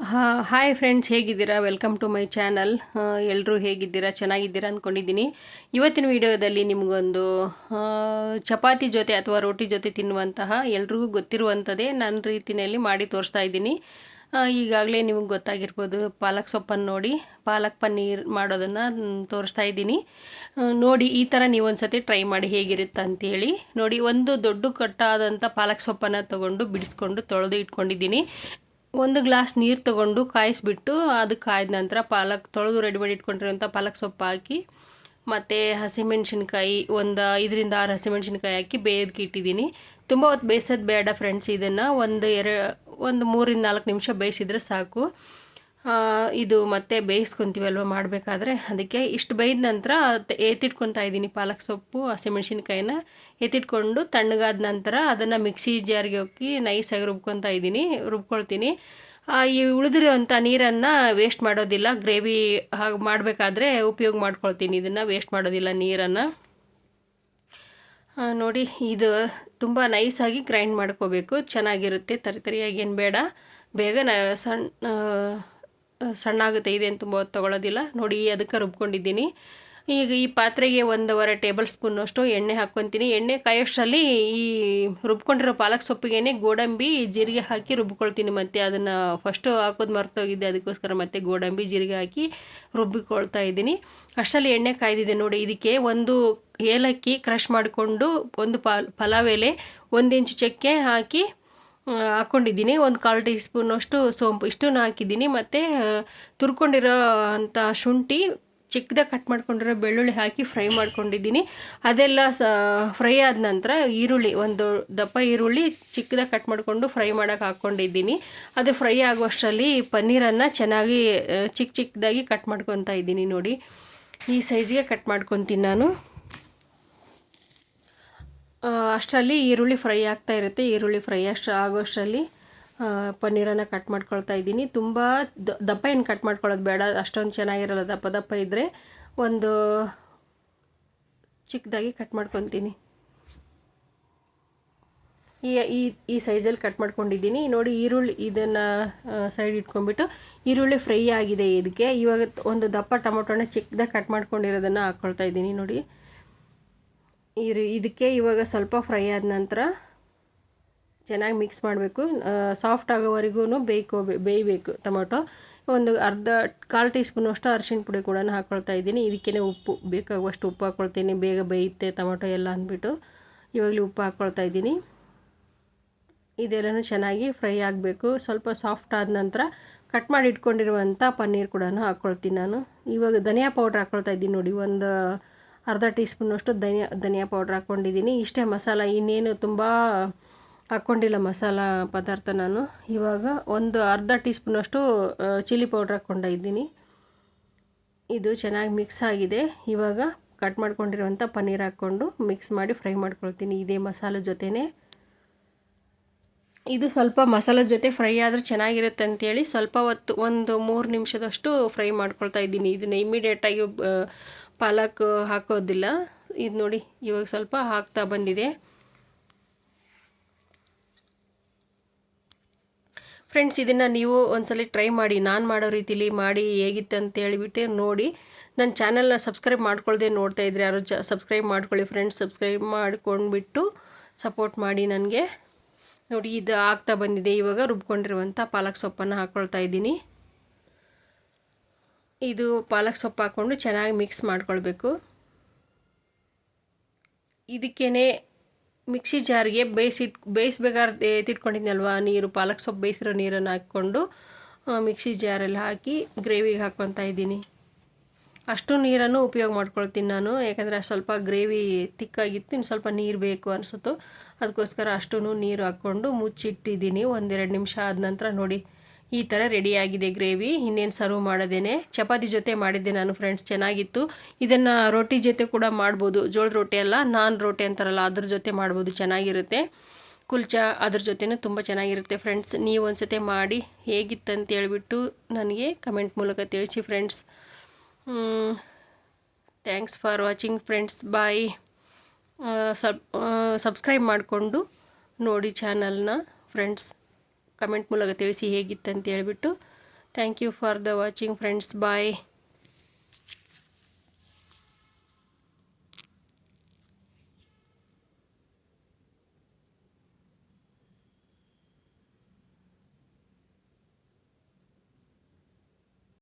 Hi friends, ಹೇಗಿದ್ದೀರಾ? Welcome to my channel. ಎಲ್ಲರೂ ಹೇಗಿದ್ದೀರಾ? ಚೆನ್ನಾಗಿದ್ದೀರಾ ಅಂದ್ಕೊಂಡಿದ್ದೀನಿ. ಇವತ್ತಿನ ವಿಡಿಯೋದಲ್ಲಿ ನಿಮಗೊಂದು ಚಪಾತಿ ಜೊತೆ ಅಥವಾ ರೋಟಿ ಜೊತೆ ತಿನ್ನುವಂತಹ ಎಲ್ರಿಗೂ ಗೊತ್ತಿರುವಂಥದ್ದೇ ನನ್ನ ರೀತಿಯಲ್ಲಿ ಮಾಡಿ ತೋರಿಸ್ತಾ ಇದ್ದೀನಿ. ಈಗಾಗಲೇ ನಿಮಗೆ ಗೊತ್ತಾಗಿರ್ಬೋದು, ಪಾಲಕ್ ಸೊಪ್ಪನ್ನು ನೋಡಿ ಪಾಲಕ್ ಪನ್ನೀರ್ ಮಾಡೋದನ್ನು ತೋರಿಸ್ತಾ ಇದ್ದೀನಿ. ನೋಡಿ, ಈ ಥರ ನೀವು ಒಂದು ಸತಿ ಟ್ರೈ ಮಾಡಿ ಹೇಗಿರುತ್ತೆ ಅಂತೇಳಿ. ನೋಡಿ, ಒಂದು ದೊಡ್ಡ ಕಟ್ಟಾದಂಥ ಪಾಲಕ್ ಸೊಪ್ಪನ್ನು ತೊಗೊಂಡು ಬಿಡಿಸ್ಕೊಂಡು ತೊಳೆದು ಇಟ್ಕೊಂಡಿದ್ದೀನಿ. ಒಂದು ಗ್ಲಾಸ್ ನೀರು ತೊಗೊಂಡು ಕಾಯಿಸ್ಬಿಟ್ಟು ಅದು ಕಾಯ್ದ ನಂತರ ತೊಳೆದು ರೆಡಿ ಮಾಡಿ ಇಟ್ಕೊಂಡಿರೋಂಥ ಪಾಲಕ್ ಸೊಪ್ಪು ಹಾಕಿ ಮತ್ತು ಹಸಿಮೆಣ್ಸಿನ್ಕಾಯಿ ಒಂದು 5 ರಿಂದ 6 ಹಸಿಮೆಣ್ಸಿನ್ಕಾಯಿ ಹಾಕಿ ಬೇಯೋದಕ್ಕೆ ಇಟ್ಟಿದ್ದೀನಿ. ತುಂಬ ಹೊತ್ತು ಬೇಯಿಸೋದು ಬೇಡ ಫ್ರೆಂಡ್ಸ್. ಇದನ್ನು ಒಂದು 3 ರಿಂದ 4 ನಿಮಿಷ ಬೇಯಿಸಿದ್ರೆ ಸಾಕು. ಇದು ಮತ್ತೆ ಬೇಯಿಸ್ಕೊತೀವಲ್ವ ಮಾಡಬೇಕಾದ್ರೆ, ಅದಕ್ಕೆ ಇಷ್ಟು ಬೇಯ್ದ ನಂತರ ಎತ್ತಿಟ್ಕೊತಾ ಇದ್ದೀನಿ. ಪಾಲಕ್ ಸೊಪ್ಪು ಹಸಿಮೆಣ್ಸಿನ್ಕಾಯಿನ ಎತ್ತಿಟ್ಕೊಂಡು ತಣ್ಣಗಾದ ನಂತರ ಅದನ್ನು ಮಿಕ್ಸಿ ಜಾರ್ಗೆ ಹಾಕಿ ನೈಸಾಗಿ ರುಬ್ಕೊಳ್ತೀನಿ. ಈ ಉಳಿದಿರೋಂಥ ನೀರನ್ನು ವೇಸ್ಟ್ ಮಾಡೋದಿಲ್ಲ. ಗ್ರೇವಿ ಹಾಗೆ ಮಾಡಬೇಕಾದ್ರೆ ಉಪಯೋಗ ಮಾಡ್ಕೊಳ್ತೀನಿ. ಇದನ್ನು ವೇಸ್ಟ್ ಮಾಡೋದಿಲ್ಲ ನೀರನ್ನು. ನೋಡಿ, ಇದು ತುಂಬ ನೈಸಾಗಿ ಗ್ರೈಂಡ್ ಮಾಡ್ಕೋಬೇಕು. ಚೆನ್ನಾಗಿರುತ್ತೆ. ತರಿಯಾಗಿ ಏನು ಬೇಡ, ಬೇಗ ಸಣ್ಣ ಆಗುತ್ತೆ. ಇದೇನು ತುಂಬ ಹೊತ್ತು ತೊಗೊಳೋದಿಲ್ಲ. ನೋಡಿ, ಅದಕ್ಕೆ ರುಬ್ಕೊಂಡಿದ್ದೀನಿ. ಈಗ ಈ ಪಾತ್ರೆಗೆ 1.5 ಟೇಬಲ್ ಸ್ಪೂನಷ್ಟು ಎಣ್ಣೆ ಹಾಕ್ಕೊತೀನಿ. ಎಣ್ಣೆ ಕಾಯೋಷ್ಟರಲ್ಲಿ ಈ ರುಬ್ಕೊಂಡಿರೋ ಪಾಲಕ್ ಸೊಪ್ಪಿಗೆ ಗೋಡಂಬಿ ಜೀರಿಗೆ ಹಾಕಿ ರುಬ್ಕೊಳ್ತೀನಿ. ಮತ್ತು ಅದನ್ನು ಫಸ್ಟು ಹಾಕೋದು ಮರ್ತೋಗಿದ್ದೆ, ಅದಕ್ಕೋಸ್ಕರ ಮತ್ತೆ ಗೋಡಂಬಿ ಜೀರಿಗೆ ಹಾಕಿ ರುಬ್ಬಿಕೊಳ್ತಾ ಇದ್ದೀನಿ. ಅಷ್ಟರಲ್ಲಿ ಎಣ್ಣೆ ಕಾಯ್ದಿದೆ. ನೋಡಿ, ಇದಕ್ಕೆ ಒಂದು ಏಲಕ್ಕಿ ಕ್ರಷ್ ಮಾಡಿಕೊಂಡು, ಒಂದು ಪಲಾವ್ ಎಲೆ, 1 ಇಂಚು ಚಕ್ಕೆ ಹಾಕಿ ಹಾಕ್ಕೊಂಡಿದ್ದೀನಿ. ಒಂದು 1/4 ಟೀ ಸ್ಪೂನಷ್ಟು ಸೋಂಪು, ಇಷ್ಟನ್ನು ಹಾಕಿದ್ದೀನಿ. ಮತ್ತು ತುರ್ಕೊಂಡಿರೋ ಅಂಥ ಶುಂಠಿ, ಚಿಕ್ಕದಾಗಿ ಕಟ್ ಮಾಡ್ಕೊಂಡಿರೋ ಬೆಳ್ಳುಳ್ಳಿ ಹಾಕಿ ಫ್ರೈ ಮಾಡ್ಕೊಂಡಿದ್ದೀನಿ. ಅದೆಲ್ಲ ಫ್ರೈ ಆದ ನಂತರ ಈರುಳ್ಳಿ, ಒಂದು ದಪ್ಪ ಈರುಳ್ಳಿ ಚಿಕ್ಕದಾಗಿ ಕಟ್ ಮಾಡಿಕೊಂಡು ಫ್ರೈ ಮಾಡೋಕೆ ಹಾಕ್ಕೊಂಡಿದ್ದೀನಿ. ಅದು ಫ್ರೈ ಆಗುವಷ್ಟರಲ್ಲಿ ಪನ್ನೀರನ್ನು ಚೆನ್ನಾಗಿ ಚಿಕ್ಕದಾಗಿ ಕಟ್ ಮಾಡ್ಕೊತಾ ಇದ್ದೀನಿ. ನೋಡಿ, ಈ ಸೈಜ್ಗೆ ಕಟ್ ಮಾಡ್ಕೊತೀನಿ ನಾನು. ಅಷ್ಟರಲ್ಲಿ ಈರುಳ್ಳಿ ಫ್ರೈ ಆಗ್ತಾ ಇರುತ್ತೆ. ಈರುಳ್ಳಿ ಫ್ರೈ ಆಗೋಷ್ಟರಲ್ಲಿ ಪನ್ನೀರನ್ನು ಕಟ್ ಮಾಡ್ಕೊಳ್ತಾ ಇದ್ದೀನಿ. ತುಂಬ ದಪ್ಪ ಏನು ಕಟ್ ಮಾಡ್ಕೊಳ್ಳೋದು ಬೇಡ, ಅಷ್ಟೊಂದು ಚೆನ್ನಾಗಿರಲ್ಲ. ದಪ್ಪ ಇದ್ದರೆ ಒಂದು ಚಿಕ್ಕದಾಗಿ ಕಟ್ ಮಾಡ್ಕೊತೀನಿ. ಈ ಸೈಜಲ್ಲಿ ಕಟ್ ಮಾಡ್ಕೊಂಡಿದ್ದೀನಿ. ನೋಡಿ, ಈರುಳ್ಳಿ ಇದನ್ನು ಸೈಡ್ ಇಟ್ಕೊಂಡ್ಬಿಟ್ಟು ಈರುಳ್ಳಿ ಫ್ರೈ ಆಗಿದೆ. ಇದಕ್ಕೆ ಇವಾಗ ಒಂದು ದಪ್ಪ ಟೊಮೊಟೊನ ಚಿಕ್ಕದಾಗಿ ಕಟ್ ಮಾಡ್ಕೊಂಡಿರೋದನ್ನು ಹಾಕ್ಕೊಳ್ತಾ ಇದ್ದೀನಿ. ನೋಡಿ, ಇದಕ್ಕೆ ಇವಾಗ ಸ್ವಲ್ಪ ಫ್ರೈ ಆದ ನಂತರ ಚೆನ್ನಾಗಿ ಮಿಕ್ಸ್ ಮಾಡಬೇಕು. ಸಾಫ್ಟ್ ಆಗೋವರೆಗೂ ಬೇಯಬೇಕು ಟೊಮೊಟೊ. ಒಂದು 1/4 ಟೀ ಸ್ಪೂನಷ್ಟು ಅರಿಶಿಣ ಪುಡಿ ಕೂಡ ಹಾಕ್ಕೊಳ್ತಾ ಇದ್ದೀನಿ. ಇದಕ್ಕೇ ಉಪ್ಪು ಬೇಕಾಗುವಷ್ಟು ಉಪ್ಪು ಹಾಕ್ಕೊಳ್ತೀನಿ. ಬೇಗ ಬೇಯುತ್ತೆ ಟೊಮೊಟೊ ಎಲ್ಲ ಅಂದ್ಬಿಟ್ಟು ಇವಾಗಲೇ ಉಪ್ಪು ಹಾಕ್ಕೊಳ್ತಾ ಇದ್ದೀನಿ. ಇದೆಲ್ಲನೂ ಚೆನ್ನಾಗಿ ಫ್ರೈ ಆಗಬೇಕು. ಸ್ವಲ್ಪ ಸಾಫ್ಟ್ ಆದ ನಂತರ ಕಟ್ ಮಾಡಿ ಇಟ್ಕೊಂಡಿರುವಂಥ ಪನ್ನೀರ್ ಕೂಡ ಹಾಕ್ಕೊಳ್ತೀನಿ ನಾನು. ಇವಾಗ ಧನಿಯಾ ಪೌಡ್ರ್ ಹಾಕ್ಕೊಳ್ತಾ ಇದ್ದೀನಿ. ನೋಡಿ, ಒಂದು 1/2 ಟೀ ಸ್ಪೂನಷ್ಟು ಧನಿಯಾ ಪೌಡ್ರ್ ಹಾಕ್ಕೊಂಡಿದ್ದೀನಿ. ಇಷ್ಟೇ ಮಸಾಲ, ಇನ್ನೇನು ತುಂಬ ಹಾಕ್ಕೊಂಡಿಲ್ಲ ಮಸಾಲ ಪದಾರ್ಥ ನಾನು. ಇವಾಗ ಒಂದು 1/2 ಟೀ ಸ್ಪೂನಷ್ಟು ಚಿಲ್ಲಿ ಪೌಡ್ರ್ ಹಾಕ್ಕೊಂಡಿದ್ದೀನಿ. ಇದು ಚೆನ್ನಾಗಿ ಮಿಕ್ಸ್ ಆಗಿದೆ. ಇವಾಗ ಕಟ್ ಮಾಡ್ಕೊಂಡಿರುವಂಥ ಪನ್ನೀರ್ ಹಾಕ್ಕೊಂಡು ಮಿಕ್ಸ್ ಮಾಡಿ ಫ್ರೈ ಮಾಡ್ಕೊಳ್ತೀನಿ ಇದೇ ಮಸಾಲೆ ಜೊತೆನೇ. ಇದು ಸ್ವಲ್ಪ ಮಸಾಲೆ ಜೊತೆ ಫ್ರೈ ಆದರೆ ಚೆನ್ನಾಗಿರುತ್ತೆ ಅಂತೇಳಿ ಸ್ವಲ್ಪ ಹೊತ್ತು, ಒಂದು 3 ನಿಮಿಷದಷ್ಟು ಫ್ರೈ ಮಾಡ್ಕೊಳ್ತಾ ಇದ್ದೀನಿ. ಇದನ್ನು ಇಮಿಡಿಯೇಟಾಗಿ ಪಾಲಕ್ ಹಾಕೋದಿಲ್ಲ. ಇದು ನೋಡಿ, ಇವಾಗ ಸ್ವಲ್ಪ ಹಾಕ್ತಾ ಬಂದಿದೆ. ಫ್ರೆಂಡ್ಸ್, ಇದನ್ನು ನೀವು ಒಂದ್ಸಲ ಟ್ರೈ ಮಾಡಿ. ನಾನು ಮಾಡೋ ರೀತಿಲಿ ಮಾಡಿ ಹೇಗಿತ್ತು ಅಂತ ಹೇಳಿಬಿಟ್ಟು ನೋಡಿ. ನನ್ನ ಚಾನಲ್ನ ಸಬ್ಸ್ಕ್ರೈಬ್ ಮಾಡ್ಕೊಳ್ದೆ ನೋಡ್ತಾ ಇದ್ರೆ ಯಾರು ಸಬ್ಸ್ಕ್ರೈಬ್ ಮಾಡ್ಕೊಳ್ಳಿ ಫ್ರೆಂಡ್ಸ್. ಸಬ್ಸ್ಕ್ರೈಬ್ ಮಾಡ್ಕೊಂಡ್ಬಿಟ್ಟು ಸಪೋರ್ಟ್ ಮಾಡಿ ನನಗೆ. ನೋಡಿ, ಇದು ಆಗ್ತಾ ಬಂದಿದೆ. ಇವಾಗ ರುಬ್ಕೊಂಡಿರುವಂಥ ಪಾಲಕ್ ಸೊಪ್ಪನ್ನು ಹಾಕ್ಕೊಳ್ತಾ ಇದ್ದೀನಿ. ಇದು ಪಾಲಕ್ ಸೊಪ್ಪು ಹಾಕ್ಕೊಂಡು ಚೆನ್ನಾಗಿ ಮಿಕ್ಸ್ ಮಾಡ್ಕೊಳ್ಬೇಕು. ಇದಕ್ಕೇ ಮಿಕ್ಸಿ ಜಾರ್ಗೆ ಬೇಯಿಸ್ಬೇಕಾದ್ರೆ ಎತ್ತಿಟ್ಕೊಂಡಿದ್ನಲ್ವ ನೀರು, ಪಾಲಕ್ ಸೊಪ್ಪು ಬೇಯಿಸಿರೋ ನೀರನ್ನು ಹಾಕ್ಕೊಂಡು ಮಿಕ್ಸಿ ಜಾರಲ್ಲಿ ಹಾಕಿ ಗ್ರೇವಿಗೆ ಹಾಕ್ಕೊತಾ ಇದ್ದೀನಿ. ಅಷ್ಟು ನೀರನ್ನು ಉಪಯೋಗ ಮಾಡ್ಕೊಳ್ತೀನಿ ನಾನು, ಯಾಕಂದರೆ ಸ್ವಲ್ಪ ಗ್ರೇವಿ ತಿಕ್ಕಾಗಿತ್ತು. ಇನ್ನು ಸ್ವಲ್ಪ ನೀರು ಬೇಕು ಅನಿಸುತ್ತೋ, ಅದಕ್ಕೋಸ್ಕರ ಅಷ್ಟೂ ನೀರು ಹಾಕ್ಕೊಂಡು ಮುಚ್ಚಿಟ್ಟಿದ್ದೀನಿ. 1-2 ನಿಮಿಷ ಆದ ನಂತರ ನೋಡಿ, ಈ ಥರ ರೆಡಿಯಾಗಿದೆ ಗ್ರೇವಿ. ಇನ್ನೇನು ಸರ್ವ್ ಮಾಡೋದೇನೆ. ಚಪಾತಿ ಜೊತೆ ಮಾಡಿದ್ದೆ ನಾನು ಫ್ರೆಂಡ್ಸ್, ಚೆನ್ನಾಗಿತ್ತು. ಇದನ್ನು ರೋಟಿ ಜೊತೆ ಕೂಡ ಮಾಡ್ಬೋದು. ಜೋಳದ ರೊಟ್ಟಿ ಅಲ್ಲ, ನಾನ್ ರೋಟಿ ಅಂತಾರಲ್ಲ, ಅದ್ರ ಜೊತೆ ಮಾಡ್ಬೋದು, ಚೆನ್ನಾಗಿರುತ್ತೆ. ಕುಲ್ಚಾ ಅದ್ರ ಜೊತೆನೂ ತುಂಬ ಚೆನ್ನಾಗಿರುತ್ತೆ ಫ್ರೆಂಡ್ಸ್. ನೀವು ಒಂದು ಸತಿ ಮಾಡಿ ಹೇಗಿತ್ತಂತ ಹೇಳ್ಬಿಟ್ಟು ನನಗೆ ಕಮೆಂಟ್ ಮೂಲಕ ತಿಳಿಸಿ friends. Thanks for watching friends. Bye. Subscribe ಮಾಡಿಕೊಂಡು ನೋಡಿ ಚಾನಲ್ನ ಫ್ರೆಂಡ್ಸ್. ಕಮೆಂಟ್ ಮೂಲಕ ತಿಳಿಸಿ ಹೇಗಿತ್ತಂತ ಹೇಳ್ಬಿಟ್ಟು. Thank you for the watching friends. Bye.